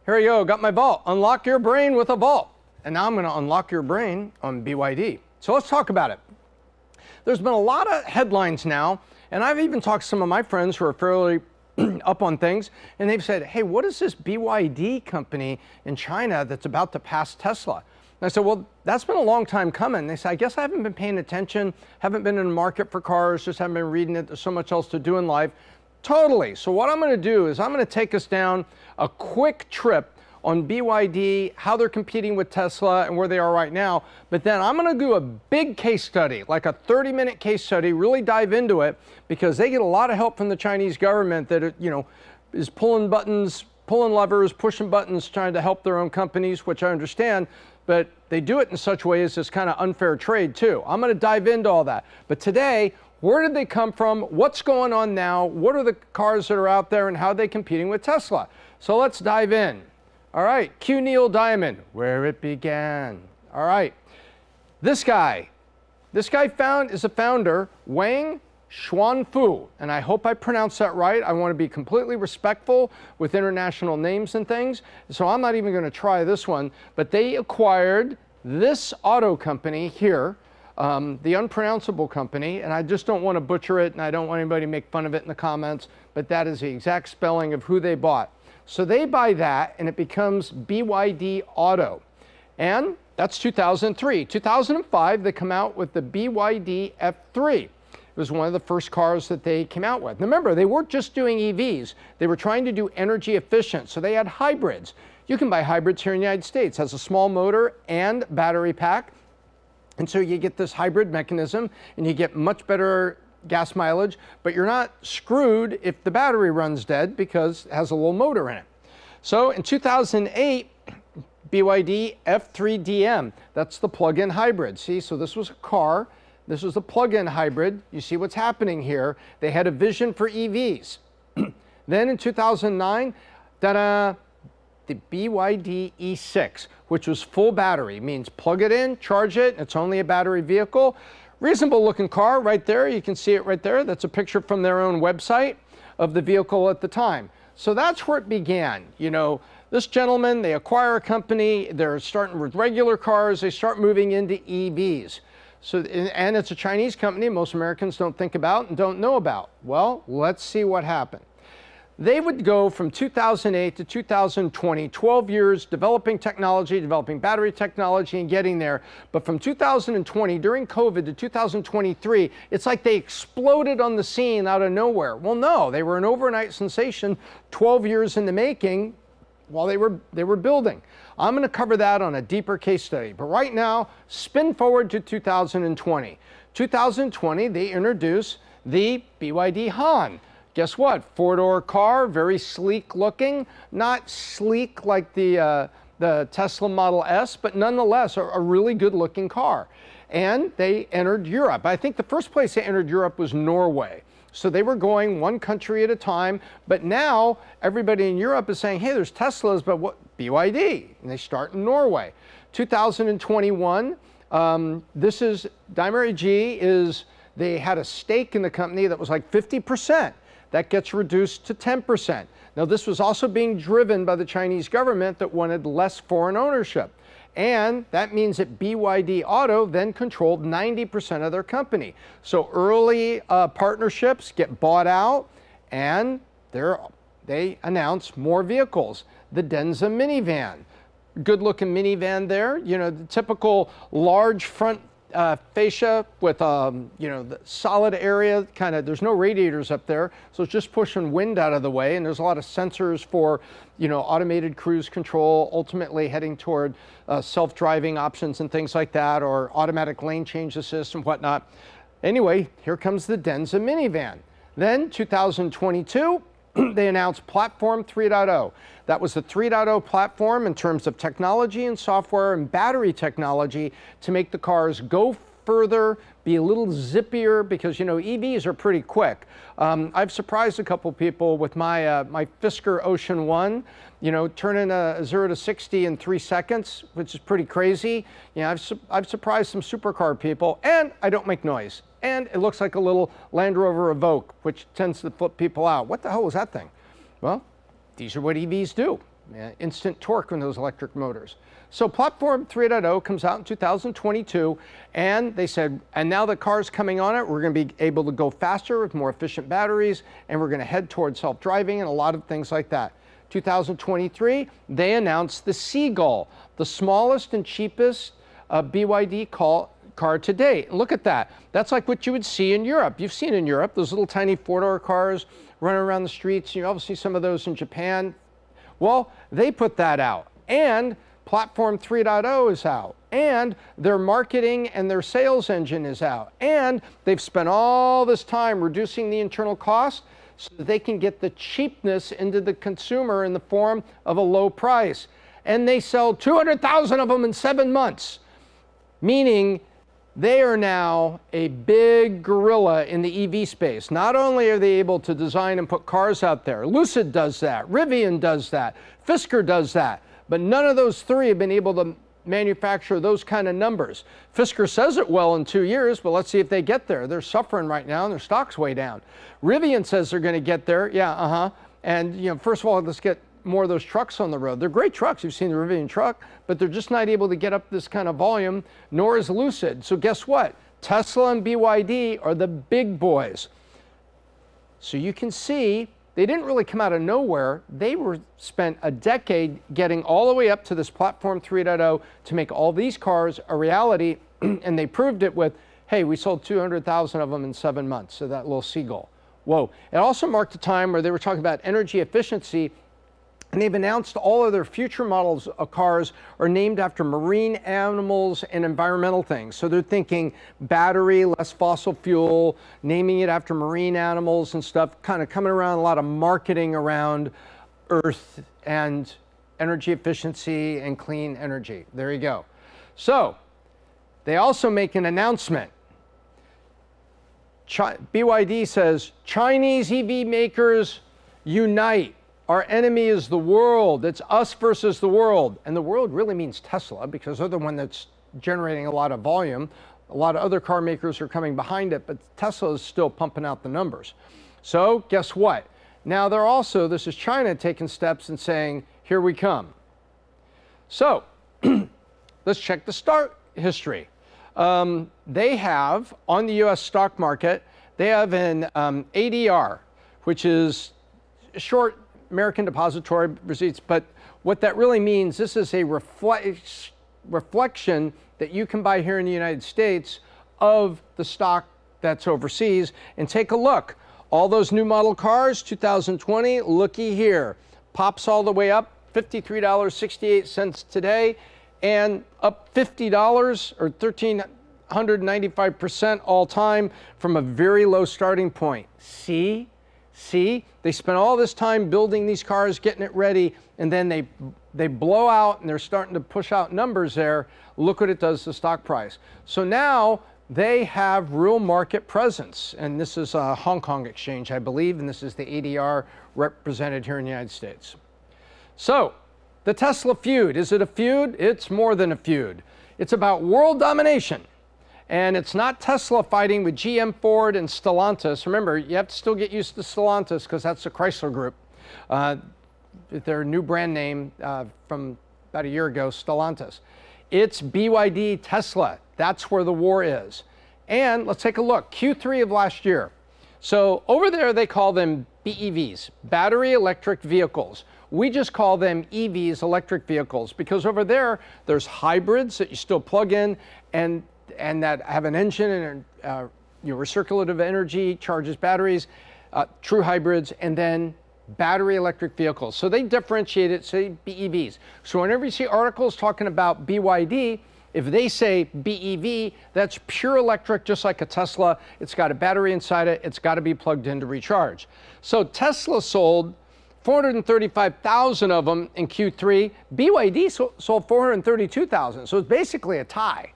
Here we go, got my vault. Unlock your brain with a vault. And now I'm going to unlock your brain on BYD. So let's talk about it. There's been a lot of headlines now, and I've even talked to some of my friends who are fairly up on things, and they've said, hey, what is this BYD company in China that's about to pass Tesla? And I said, well, that's been a long time coming. They said, I guess I haven't been paying attention, haven't been in the market for cars, just haven't been reading it. There's so much else to do in life. Totally. So what I'm going to do is I'm going to take us down a quick trip on BYD, how they're competing with Tesla and where they are right now. But then I'm going to do a big case study, like a 30-minute case study, really dive into it, because they get a lot of help from the Chinese government that, is pulling buttons, pulling levers, pushing buttons, trying to help their own companies, which I understand, but they do it in such ways as kind of unfair trade too. I'm going to dive into all that. But today, where did they come from? What's going on now? What are the cars that are out there and how are they competing with Tesla? So let's dive in. All right, Q Neil Diamond, where it began. All right, this guy is a founder, Wang Xuanfu, and I hope I pronounced that right. I want to be completely respectful with international names and things, so I'm not even going to try this one, but they acquired this auto company here, the unpronounceable company, and I just don't want to butcher it, and I don't want anybody to make fun of it in the comments, but that is the exact spelling of who they bought. So they buy that, and it becomes BYD Auto. And that's 2003. 2005, they come out with the BYD F3. It was one of the first cars that they came out with. Now remember, they weren't just doing EVs. They were trying to do energy efficient, so they had hybrids. You can buy hybrids here in the United States. It has a small motor and battery pack. And so you get this hybrid mechanism, and you get much better gas mileage, but you're not screwed if the battery runs dead because it has a little motor in it. So in 2008, BYD F3DM, that's the plug-in hybrid. See, so this was a car, this was a plug-in hybrid. You see what's happening here. They had a vision for EVs. Then in 2009, the BYD E6, which was full battery, means plug it in, charge it, it's only a battery vehicle. Reasonable looking car right there. You can see it right there. That's a picture from their own website of the vehicle at the time. So that's where it began. This gentleman, they acquire a company, they're starting with regular cars, they start moving into EVs. So, and it's a Chinese company most Americans don't think about and don't know about. Well, let's see what happened. They would go from 2008 to 2020, 12 years developing technology, developing battery technology and getting there. But from 2020, during COVID, to 2023, it's like they exploded on the scene out of nowhere. Well, no, they were an overnight sensation, 12 years in the making while they were building. I'm going to cover that on a deeper case study. But right now, spin forward to 2020. 2020, they introduce the BYD Han. Guess what? Four-door car, very sleek looking, not sleek like the Tesla Model S, but nonetheless a really good looking car. And they entered Europe. I think the first place they entered Europe was Norway. So they were going one country at a time, but now everybody in Europe is saying, hey, there's Teslas, but what? BYD, and they start in Norway. 2021, this is Daimler AG they had a stake in the company that was like 50%. That gets reduced to 10%. Now, this was also being driven by the Chinese government that wanted less foreign ownership. And that means that BYD Auto then controlled 90% of their company. So early partnerships get bought out, and they announce more vehicles. The Denza minivan, good-looking minivan there. The typical large front fascia with the solid area, there's no radiators up there, so it's just pushing wind out of the way, and there's a lot of sensors for automated cruise control, ultimately heading toward self-driving options and things like that, or automatic lane change assist and whatnot. Anyway, here comes the Denza minivan. Then 2022, they announced Platform 3.0. That was the 3.0 platform in terms of technology and software and battery technology to make the cars go further, be a little zippier, because EVs are pretty quick. I've surprised a couple people with my my Fisker Ocean One, turning a 0 to 60 in 3 seconds, which is pretty crazy. I've surprised some supercar people, and I don't make noise. And it looks like a little Land Rover Evoque, which tends to flip people out. What the hell was that thing? Well, these are what EVs do. instant torque in those electric motors. So Platform 3.0 comes out in 2022, and they said, and now the car's coming on it, we're going to be able to go faster with more efficient batteries, and we're going to head towards self-driving and a lot of things like that. 2023, they announced the Seagull, the smallest and cheapest BYD car to date. And look at that. That's like what you would see in Europe. You've seen in Europe, those little tiny four-door cars running around the streets. You obviously see some of those in Japan. Well, they put that out. And Platform 3.0 is out, and their marketing and their sales engine is out, and they've spent all this time reducing the internal cost so that they can get the cheapness into the consumer in the form of a low price. And they sell 200,000 of them in 7 months, meaning they are now a big gorilla in the EV space. Not only are they able to design and put cars out there, Lucid does that, Rivian does that, Fisker does that, but none of those three have been able to manufacture those kind of numbers. Fisker says it will in 2 years, but let's see if they get there. They're suffering right now, and their stock's way down. Rivian says they're going to get there. Yeah, And first of all, let's get more of those trucks on the road. They're great trucks. You've seen the Rivian truck, but they're just not able to get up this kind of volume, nor is Lucid. So guess what? Tesla and BYD are the big boys. So you can see they didn't really come out of nowhere. They were spent a decade getting all the way up to this Platform 3.0 to make all these cars a reality, and they proved it with, hey, we sold 200,000 of them in 7 months, so that little Seagull. Whoa. It also marked a time where they were talking about energy efficiency, and they've announced all of their future models of cars are named after marine animals and environmental things. So they're thinking battery, less fossil fuel, naming it after marine animals and stuff, kind of coming around a lot of marketing around Earth and energy efficiency and clean energy. There you go. So they also make an announcement. BYD says, Chinese EV makers unite. Our enemy is the world. It's us versus the world. And the world really means Tesla, because they're the one that's generating a lot of volume. A lot of other car makers are coming behind it, but Tesla is still pumping out the numbers. So guess what? Now they're also, this is China taking steps and saying, here we come. So let's check the start history. They have, on the US stock market, they have an ADR, which is short American Depository Receipts, but what that really means, this is a reflection that you can buy here in the United States of the stock that's overseas. And take a look. All those new model cars, 2020, looky here. Pops all the way up, $53.68 today, and up $50 or 1,395% all time from a very low starting point. See, they spent all this time building these cars, getting it ready, and then they blow out and they're starting to push out numbers there. Look what it does to the stock price. So now they have real market presence. And this is a Hong Kong exchange, I believe, and this is the ADR represented here in the United States. So the Tesla feud, is it a feud? It's more than a feud. It's about world domination. And it's not Tesla fighting with GM, Ford, and Stellantis. Remember, you have to still get used to Stellantis because that's the Chrysler Group. Their new brand name from about a year ago, Stellantis. It's BYD, Tesla. That's where the war is. And let's take a look. Q3 of last year. So over there, they call them BEVs, battery electric vehicles. We just call them EVs, electric vehicles, because over there, there's hybrids that you still plug in and that have an engine and recirculative energy, charges batteries, true hybrids, and then battery electric vehicles. So they differentiate it, say BEVs. So whenever you see articles talking about BYD, if they say BEV, that's pure electric, just like a Tesla. It's got a battery inside it. It's got to be plugged in to recharge. So Tesla sold 435,000 of them in Q3. BYD sold 432,000. So it's basically a tie.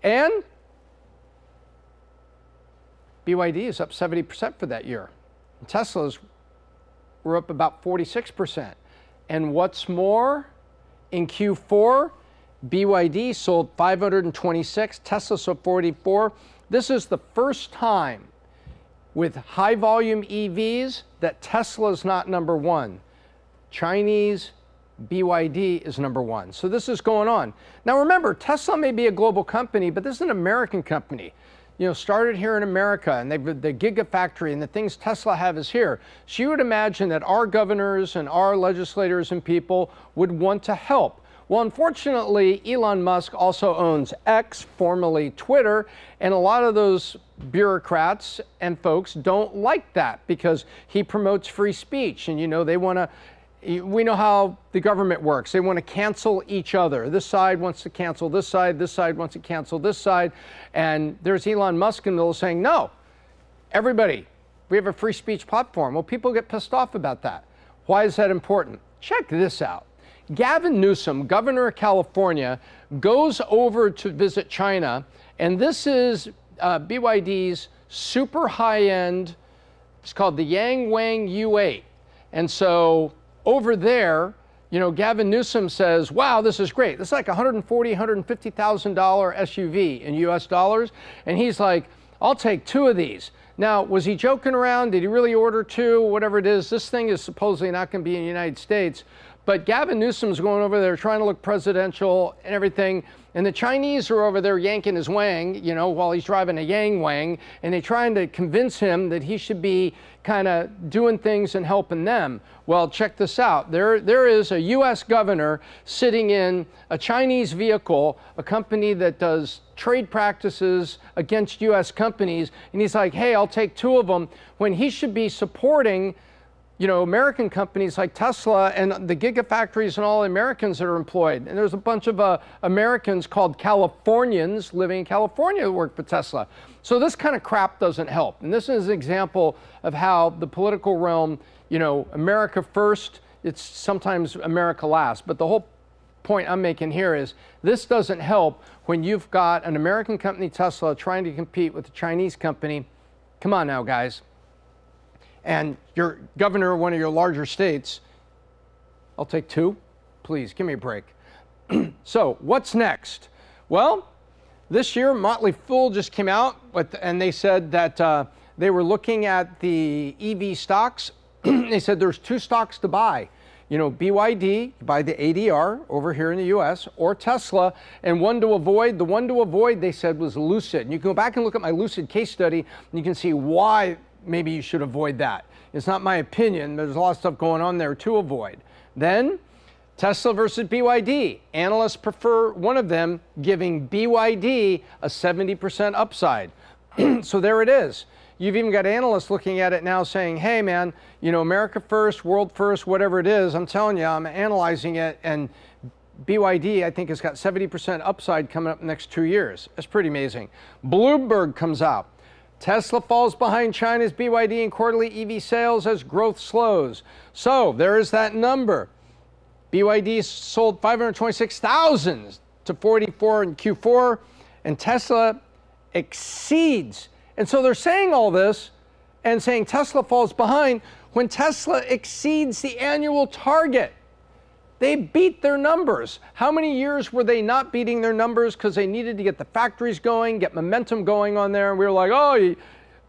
And BYD is up 70% for that year. Tesla's were up about 46%. And what's more, in Q4, BYD sold 526, Tesla sold 44. This is the first time with high volume EVs that Tesla is not number one. Chinese BYD is number one. So this is going on. Now remember, Tesla may be a global company, but this is an American company. You know, started here in America, and the Gigafactory and the things Tesla have is here. So you would imagine that our governors and our legislators and people would want to help. Well, unfortunately, Elon Musk also owns X, formerly Twitter, and a lot of those bureaucrats and folks don't like that because he promotes free speech, and you know, they want to. We know how the government works. They want to cancel each other. This side wants to cancel this side wants to cancel this side. And there's Elon Musk in the middle saying, no, everybody, we have a free speech platform. Well, people get pissed off about that. Why is that important? Check this out. Gavin Newsom, governor of California, goes over to visit China, and this is BYD's super high-end, it's called the Yangwang U8. And so over there, you know, Gavin Newsom says, wow, this is great. This is like $140,000, $150,000 SUV in US dollars. And he's like, I'll take two of these. Now, was he joking around? Did he really order two? Whatever it is, this thing is supposedly not going to be in the United States. But Gavin Newsom's going over there trying to look presidential and everything. And the Chinese are over there yanking his wang, you know, while he's driving a Yang Wang. And they're trying to convince him that he should be kind of doing things and helping them. Well, check this out. There is a U.S. governor sitting in a Chinese vehicle, a company that does trade practices against U.S. companies. And he's like, hey, I'll take two of them, when he should be supporting, you know, American companies like Tesla and the Gigafactories and all the Americans that are employed. And there's a bunch of Americans called Californians living in California who work for Tesla. So this kind of crap doesn't help. And this is an example of how the political realm, you know, America first, it's sometimes America last. But the whole point I'm making here is this doesn't help when you've got an American company, Tesla, trying to compete with a Chinese company. Come on now, guys. And your governor of one of your larger states, I'll take two. Please, give me a break. So, what's next? Well, this year, Motley Fool just came out, and they said that they were looking at the EV stocks. They said there's two stocks to buy. You know, BYD, buy the ADR over here in the US, or Tesla, and one to avoid. The one to avoid, they said, was Lucid. And you can go back and look at my Lucid case study, and you can see why maybe you should avoid that. It's not my opinion. There's a lot of stuff going on there to avoid. Then, Tesla versus BYD. Analysts prefer one of them, giving BYD a 70% upside. So there it is. You've even got analysts looking at it now saying, hey man, you know, America first, world first, whatever it is. I'm telling you, I'm analyzing it, and BYD, I think, has got 70% upside coming up in the next 2 years. That's pretty amazing. Bloomberg comes out. Tesla falls behind China's BYD in quarterly EV sales as growth slows. So there is that number. BYD sold 526,000 to 44 in Q4, and Tesla exceeds. And so they're saying all this and saying Tesla falls behind when Tesla exceeds the annual target. They beat their numbers. How many years were they not beating their numbers because they needed to get the factories going, get momentum going on there? And we were like, oh,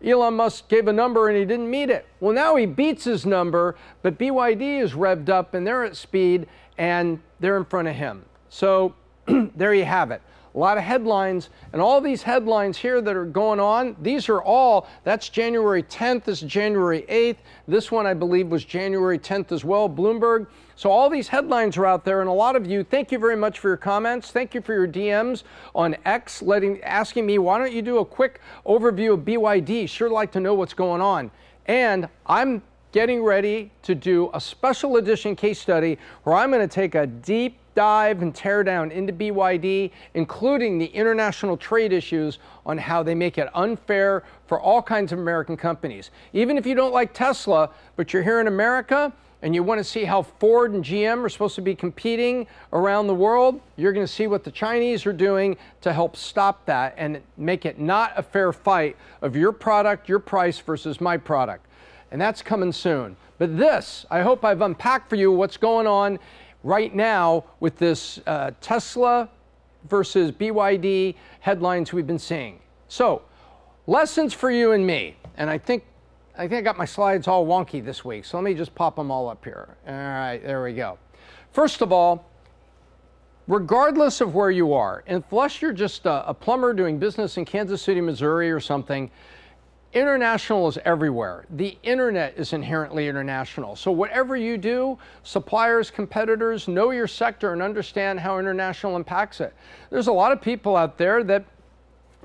Elon Musk gave a number and he didn't meet it. Well, now he beats his number, but BYD is revved up and they're at speed and they're in front of him. So there you have it. A lot of headlines, and all these headlines here that are going on, these are all, that's January 10th, this is January 8th. This one, I believe, was January 10th as well, Bloomberg. So all these headlines are out there, and a lot of you, thank you very much for your comments. Thank you for your DMs on X, asking me, why don't you do a quick overview of BYD? Sure like to know what's going on. And I'm getting ready to do a special edition case study where I'm going to take a deep dive and tear down into BYD, including the international trade issues on how they make it unfair for all kinds of American companies. Even if you don't like Tesla, but you're here in America and you want to see how Ford and GM are supposed to be competing around the world, you're going to see what the Chinese are doing to help stop that and make it not a fair fight of your product, your price versus my product. And that's coming soon. But this, I hope I've unpacked for you what's going on right now with this Tesla versus BYD headlines we've been seeing. So, lessons for you and me. And I think I got my slides all wonky this week, so let me just pop them all up here. All right, there we go. First of all, regardless of where you are, unless you're just a plumber doing business in Kansas City, Missouri or something, international is everywhere. The internet is inherently international. So whatever you do, suppliers, competitors, know your sector and understand how international impacts it. There's a lot of people out there that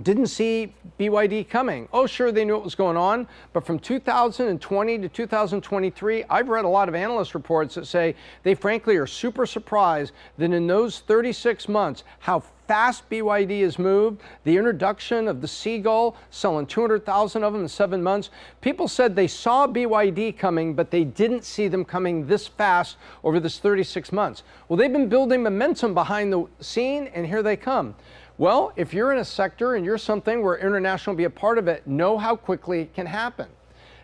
didn't see BYD coming. Oh, sure, they knew what was going on, but from 2020 to 2023, I've read a lot of analyst reports that say they frankly are super surprised that in those 36 months, how fast BYD has moved, the introduction of the Seagull, selling 200,000 of them in 7 months. People said they saw BYD coming, but they didn't see them coming this fast over this 36 months. Well, they've been building momentum behind the scene, and here they come. Well, if you're in a sector and you're something where international will be a part of it, know how quickly it can happen.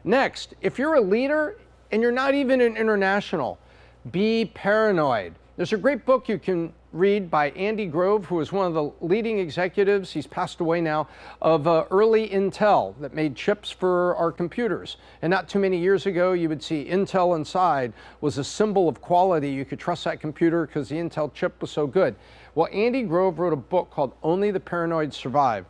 Next, if you're a leader and you're not even in international, be paranoid. There's a great book you can read by Andy Grove, who was one of the leading executives, he's passed away now, of early Intel that made chips for our computers. And not too many years ago, you would see Intel inside was a symbol of quality. You could trust that computer because the Intel chip was so good. Well, Andy Grove wrote a book called Only the Paranoid Survive.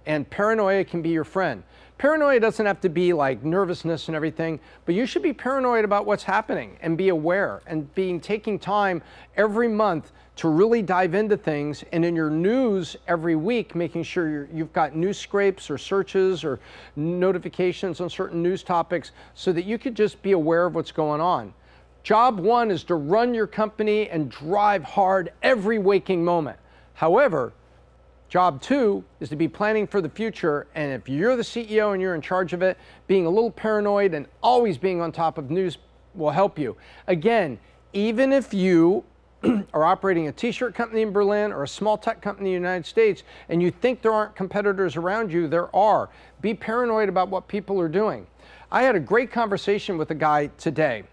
And paranoia can be your friend. Paranoia doesn't have to be like nervousness and everything, but you should be paranoid about what's happening and be aware and taking time every month to really dive into things, and in your news every week, making sure you've got news scrapes or searches or notifications on certain news topics so that you could just be aware of what's going on. Job one is to run your company and drive hard every waking moment. However, job two is to be planning for the future, and if you're the CEO and you're in charge of it, being a little paranoid and always being on top of news will help you. Again, even if you are operating a t-shirt company in Berlin or a small tech company in the United States and you think there aren't competitors around you, there are. Be paranoid about what people are doing. I had a great conversation with a guy today,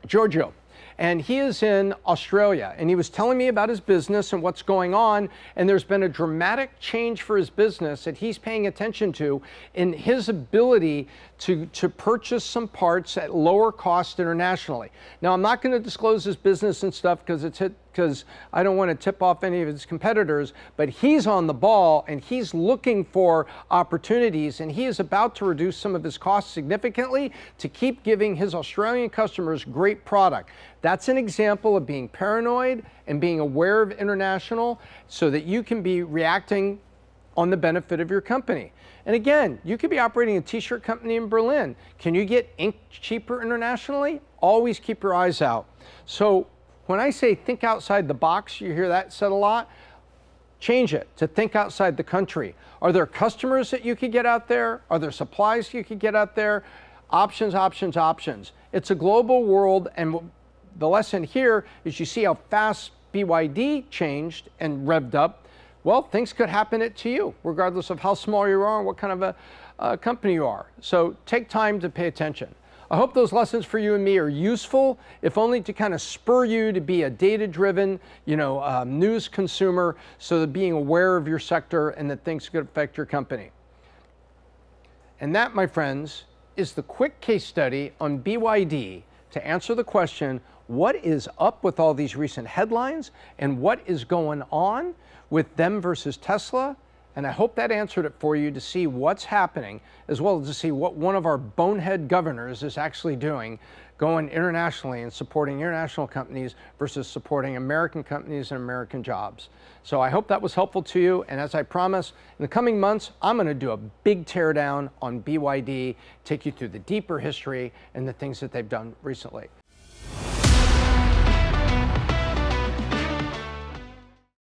Giorgio, and he is in Australia, and he was telling me about his business and what's going on, and there's been a dramatic change for his business that he's paying attention to in his ability to purchase some parts at lower cost internationally. Now, I'm not going to disclose his business and stuff because I don't want to tip off any of his competitors, but he's on the ball and he's looking for opportunities, and he is about to reduce some of his costs significantly to keep giving his Australian customers great product. That's an example of being paranoid and being aware of international so that you can be reacting on the benefit of your company. And again, you could be operating a t-shirt company in Berlin. Can you get ink cheaper internationally? Always keep your eyes out. So when I say think outside the box, you hear that said a lot, change it to think outside the country. Are there customers that you could get out there? Are there supplies you could get out there? Options, options, options. It's a global world, and the lesson here is you see how fast BYD changed and revved up. Well, things could happen to you, regardless of how small you are and what kind of a company you are. So take time to pay attention. I hope those lessons for you and me are useful, if only to kind of spur you to be a data-driven, news consumer, so that being aware of your sector and that things could affect your company. And that, my friends, is the quick case study on BYD to answer the question, what is up with all these recent headlines and what is going on with them versus Tesla? And I hope that answered it for you to see what's happening, as well as to see what one of our bonehead governors is actually doing, going internationally and supporting international companies versus supporting American companies and American jobs. So I hope that was helpful to you. And as I promised, in the coming months, I'm going to do a big teardown on BYD, take you through the deeper history and the things that they've done recently.